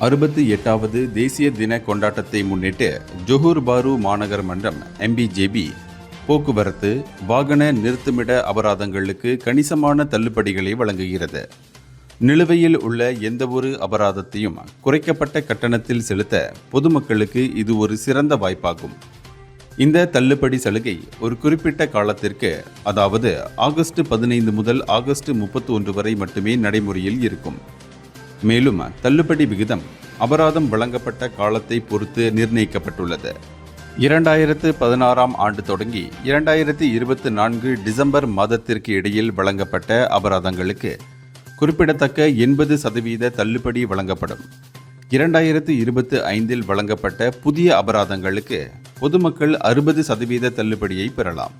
68வது தேசிய தின கொண்டாட்டத்தை முன்னிட்டு ஜொஹூர் பாரு மாநகர் மன்றம் MBJB போக்குவரத்து வாகன நிறுத்துமிட அபராதங்களுக்கு கணிசமான தள்ளுபடிகளை வழங்குகிறது. நிலுவையில் உள்ள எந்தவொரு அபராதத்தையும் குறைக்கப்பட்ட கட்டணத்தில் செலுத்த பொதுமக்களுக்கு இது ஒரு சிறந்த வாய்ப்பாகும். இந்த தள்ளுபடி சலுகை ஒரு குறிப்பிட்ட காலத்திற்கு, அதாவது ஆகஸ்ட் 15 முதல் ஆகஸ்ட் 31 வரை மட்டுமே நடைமுறையில் இருக்கும். மேலும் தள்ளுபடி விகிதம் அபராதம் வழங்கப்பட்ட காலத்தை பொறுத்து நிர்ணயிக்கப்பட்டுள்ளது. 2016ஆம் ஆண்டு தொடங்கி 2024 டிசம்பர் மாதத்திற்கு இடையில் வழங்கப்பட்ட அபராதங்களுக்கு குறிப்பிடத்தக்க 80% தள்ளுபடி வழங்கப்படும். 2025இல் வழங்கப்பட்ட புதிய அபராதங்களுக்கு பொதுமக்கள் 60% தள்ளுபடியை பெறலாம்.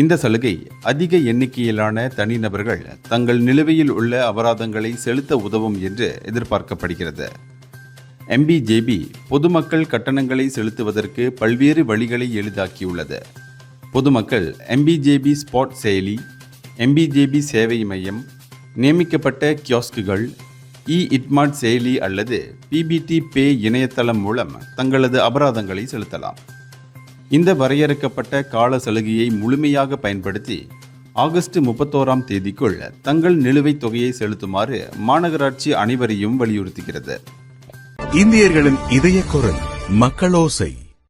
இந்த சலுகை அதிக எண்ணிக்கையிலான தனிநபர்கள் தங்கள் நிலுவையில் உள்ள அபராதங்களை செலுத்த உதவும் என்று எதிர்பார்க்கப்படுகிறது. MBJB பொதுமக்கள் கட்டணங்களை செலுத்துவதற்கு பல்வேறு வழிகளை எளிதாக்கியுள்ளது. பொதுமக்கள் MBJB ஸ்பாட் செயலி, MBJB சேவை மையம், நியமிக்கப்பட்ட கியோஸ்குகள், இட்மார்ட் செயலி அல்லது PBT பே இணையதளம் மூலம் தங்களது அபராதங்களை செலுத்தலாம். இந்த வரையறுக்கப்பட்ட கால சலுகையை முழுமையாக பயன்படுத்தி ஆகஸ்ட் 31ஆம் தேதிக்குள் தங்கள் நிலுவைத் தொகையை செலுத்துமாறு மாநகராட்சி அனைவரையும் வலியுறுத்துகிறது. இந்தியர்களின் இதய குரல் மக்களோசை.